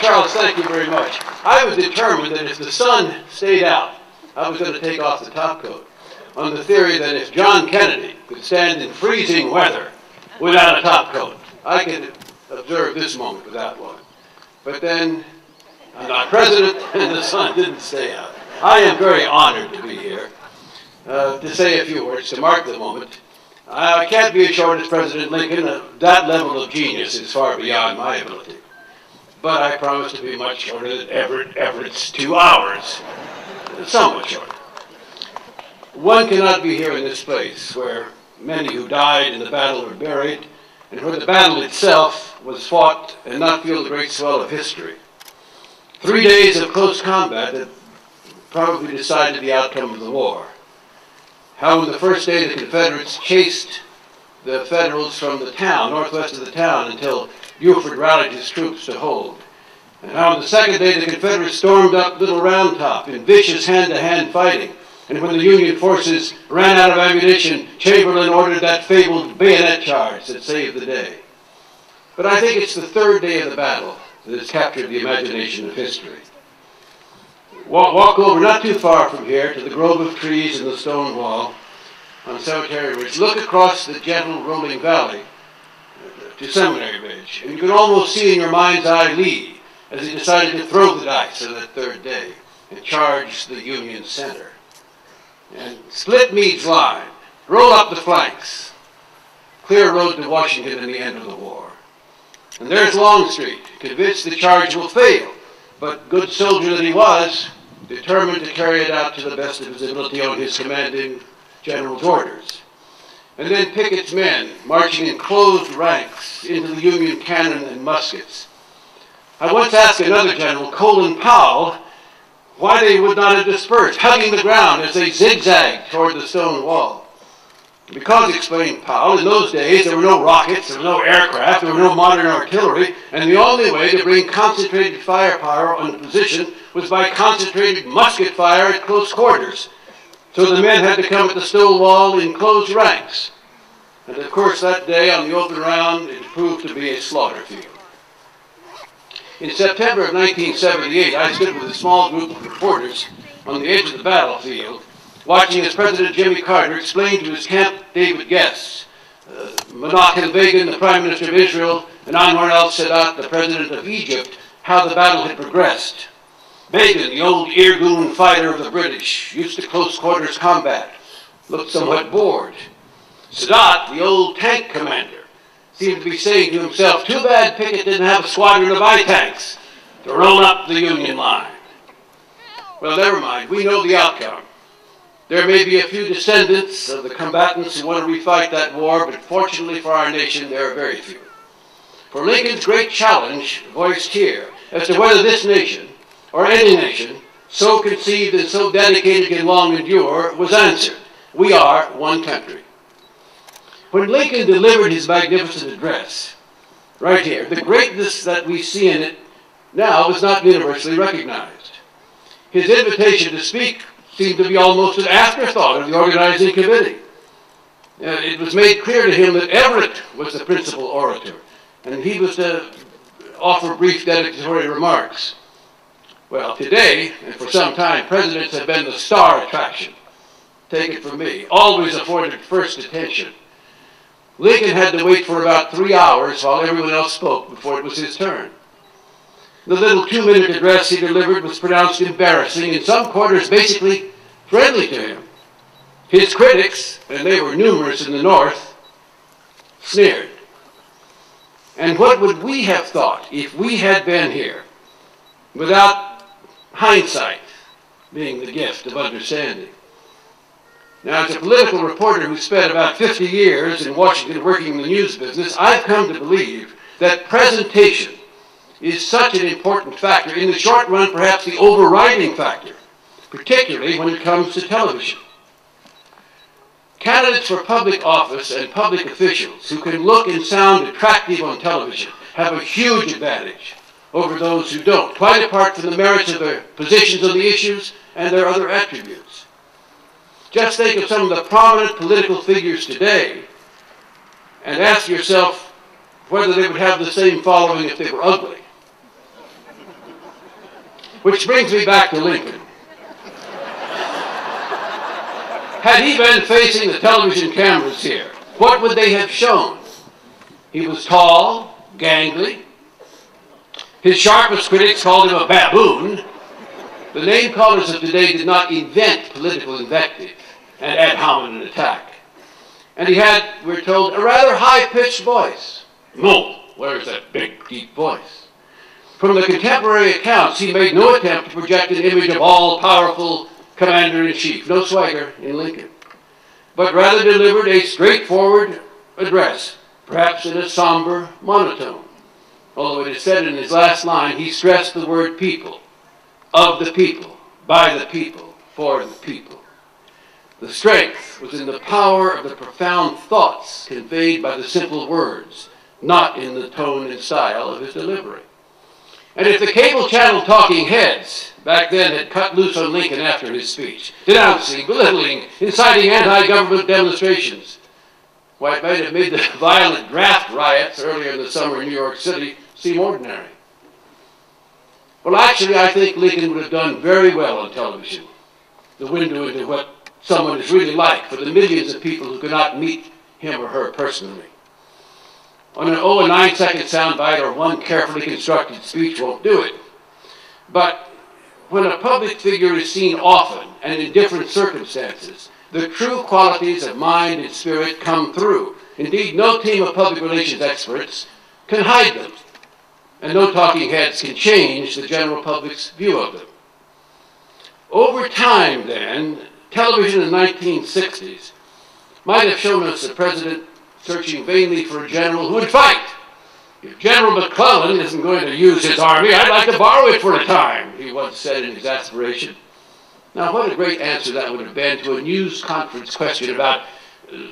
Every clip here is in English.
Charles, thank you very much. I was determined that if the sun stayed out, I was going to take off the topcoat, on the theory that if John Kennedy could stand in freezing weather without a topcoat, I could observe this moment without one. But then, I'm not president, and the sun didn't stay out. I am very honored to be here to say a few words to mark the moment. I can't be as short as President Lincoln. That level of genius is far beyond my ability. But I promise to be much shorter than Everett's 2 hours. Somewhat shorter. One cannot be here in this place where many who died in the battle were buried, and where the battle itself was fought and not feel the great swell of history. 3 days of close combat that probably decided the outcome of the war. How on the first day the Confederates chased the Federals from the town, northwest of the town, until Buford rallied his troops to hold. And how on the second day the Confederates stormed up Little Round Top in vicious hand-to-hand fighting. And when the Union forces ran out of ammunition, Chamberlain ordered that fabled bayonet charge that saved the day. But I think it's the third day of the battle that has captured the imagination of history. Walk over not too far from here to the grove of trees and the stone wall on Cemetery Ridge. Look across the gentle rolling valley to Seminary Ridge, and you can almost see in your mind's eye Lee as he decided to throw the dice on that third day and charge the Union center. And split Meade's line, roll up the flanks, clear road to Washington and the end of the war. And there's Longstreet, convinced the charge will fail, but good soldier that he was, determined to carry it out to the best of his ability on his commanding general's orders. And then Pickett's men, marching in closed ranks into the Union cannon and muskets. I once asked another general, Colin Powell, why they would not have dispersed, hugging the ground as they zigzagged toward the stone wall. Because, explained Powell, in those days there were no rockets, there were no aircraft, there were no modern artillery, and the only way to bring concentrated firepower on the position was by concentrated musket fire at close quarters. So the men had to come at the stone wall in closed ranks. And of course that day on the open round it proved to be a slaughter field. In September of 1978, I stood with a small group of reporters on the edge of the battlefield, watching as President Jimmy Carter explained to his Camp David guests, Menachem Begin, the Prime Minister of Israel, and Anwar al-Sadat, the President of Egypt, how the battle had progressed. Begin, the old Irgun fighter of the British, used to close quarters combat, looked somewhat bored. Sadat, the old tank commander, seemed to be saying to himself, too bad Pickett didn't have a squadron of I-tanks to roll up the Union line. Well, never mind. We know the outcome. There may be a few descendants of the combatants who want to refight that war, but fortunately for our nation, there are very few. For Lincoln's great challenge, voiced here, as to whether this nation, or any nation, so conceived and so dedicated can long endure, was answered. We are one country. When Lincoln delivered his magnificent address, right here, the greatness that we see in it now was not universally recognized. His invitation to speak seemed to be almost an afterthought of the organizing committee. It was made clear to him that Everett was the principal orator, and he was to offer brief dedicatory remarks. Well, today, and for some time, presidents have been the star attraction. Take it from me, always afforded first attention. Lincoln had to wait for about 3 hours while everyone else spoke before it was his turn. The little 2-minute address he delivered was pronounced embarrassing, in some quarters basically friendly to him. His critics, and they were numerous in the North, sneered. And what would we have thought if we had been here without hindsight being the gift of understanding? Now, as a political reporter who spent about 50 years in Washington working in the news business, I've come to believe that presentation is such an important factor, in the short run perhaps the overriding factor, particularly when it comes to television. Candidates for public office and public officials who can look and sound attractive on television have a huge advantage over those who don't, quite apart from the merits of their positions on the issues and their other attributes. Just think of some of the prominent political figures today and ask yourself whether they would have the same following if they were ugly. Which brings me back to Lincoln. Had he been facing the television cameras here, what would they have shown? He was tall, gangly. His sharpest critics called him a baboon. The name callers of today did not invent political invective and ad hominem attack. And he had, we're told, a rather high-pitched voice. No, where's that big, deep voice? From the contemporary accounts, he made no attempt to project an image of all-powerful commander-in-chief, no swagger in Lincoln, but rather delivered a straightforward address, perhaps in a somber monotone. Although it is said in his last line, he stressed the word people, of the people, by the people, for the people. The strength was in the power of the profound thoughts conveyed by the simple words, not in the tone and style of his delivery. And if the cable channel talking heads back then had cut loose on Lincoln after his speech, denouncing, belittling, inciting anti-government demonstrations, why, it might have made the violent draft riots earlier in the summer in New York City seem ordinary. Well, actually, I think Lincoln would have done very well on television, the window into what someone is really like for the millions of people who could not meet him or her personally. On an 0 and 9-second soundbite or one carefully constructed speech won't do it. But when a public figure is seen often and in different circumstances, the true qualities of mind and spirit come through. Indeed, no team of public relations experts can hide them, and no talking heads can change the general public's view of them. Over time, then, television in the 1960s might have shown us the president searching vainly for a general who would fight. If General McClellan isn't going to use his army, I'd like to borrow it for a time, he once said in exasperation. Now, what a great answer that would have been to a news conference question about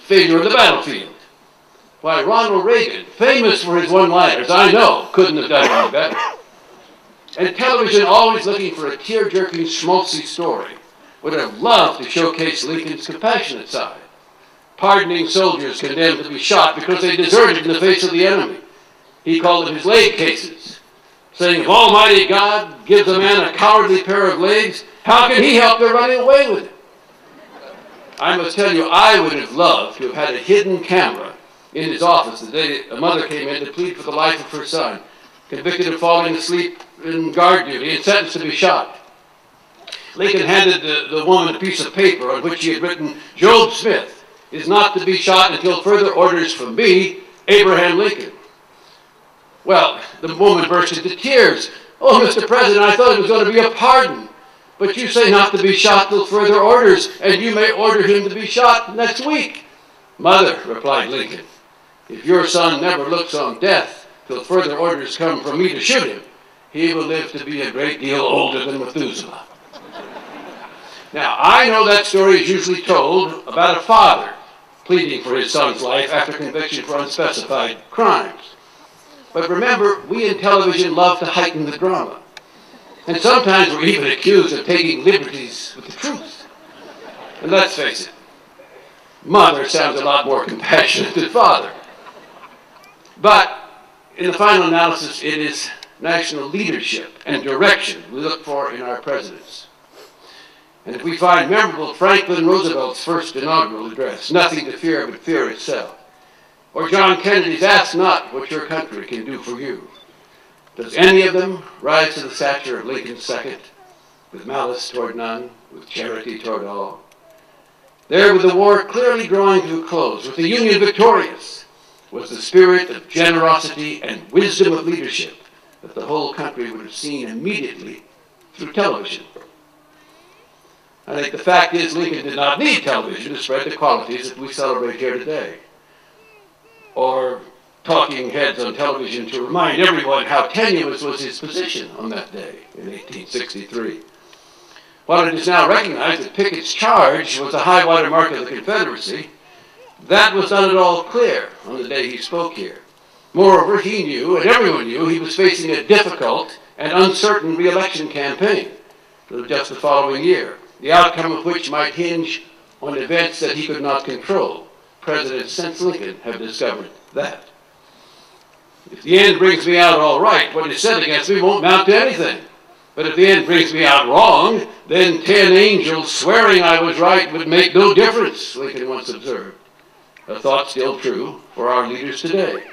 failure of the battlefield. Why, Ronald Reagan, famous for his one-liners, I know, couldn't have done any better. And television, always looking for a tear-jerking, schmaltzy story, would have loved to showcase Lincoln's compassionate side, pardoning soldiers condemned to be shot because they deserted in the face of the enemy. He called them his leg cases, saying, if Almighty God gives a man a cowardly pair of legs, how can he help their running away with it? I must tell you, I would have loved to have had a hidden camera in his office the day a mother came in to plead for the life of her son, convicted of falling asleep in guard duty and sentenced to be shot. Lincoln handed the woman a piece of paper on which he had written, Job Smith is not to be shot until further orders from me, Abraham Lincoln. Well, the woman burst into tears. Oh, Mr. President, I thought it was going to be a pardon. But you say not to be shot till further orders, and you may order him to be shot next week. Mother, replied Lincoln, if your son never looks on death till further orders come from me to shoot him, he will live to be a great deal older than Methuselah. Now, I know that story is usually told about a father pleading for his son's life after conviction for unspecified crimes. But remember, we in television love to heighten the drama. And sometimes we're even accused of taking liberties with the truth. And let's face it, mother sounds a lot more compassionate than father. But in the final analysis, it is national leadership and direction we look for in our presidents. And if we find memorable Franklin Roosevelt's first inaugural address, nothing to fear but fear itself, or John Kennedy's ask not what your country can do for you, does any of them rise to the stature of Lincoln's second, with malice toward none, with charity toward all? There, with the war clearly drawing to a close, with the Union victorious, was the spirit of generosity and wisdom of leadership that the whole country would have seen immediately through television. I think the fact is Lincoln did not need television to spread the qualities that we celebrate here today, or talking heads on television to remind everyone how tenuous was his position on that day in 1863. While it is now recognized that Pickett's charge was the high water mark of the Confederacy, that was not at all clear on the day he spoke here. Moreover, he knew, and everyone knew, he was facing a difficult and uncertain re-election campaign for just the following year, the outcome of which might hinge on events that he could not control. Presidents since Lincoln have discovered that. If the end brings me out all right, what is said against me won't amount to anything. But if the end brings me out wrong, then 10 angels swearing I was right would make no difference, Lincoln once observed. A thought still true for our leaders today.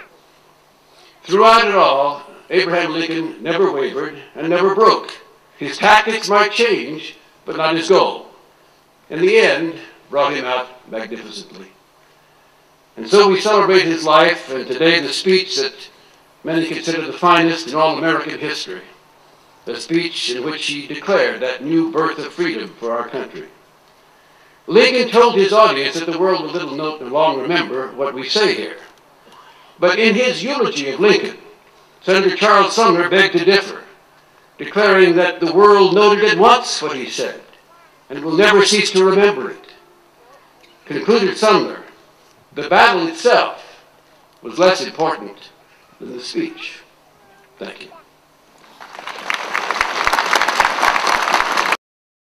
Throughout it all, Abraham Lincoln never wavered and never broke. His tactics might change, but not his goal. In the end, brought him out magnificently. And so we celebrate his life, and today the speech that many consider the finest in all American history. The speech in which he declared that new birth of freedom for our country. Lincoln told his audience that the world will little note and long remember what we say here. But in his eulogy of Lincoln, Senator Charles Sumner begged to differ, declaring that the world noted at once what he said and will never cease to remember it. Concluded Sumner, the battle itself was less important than the speech. Thank you.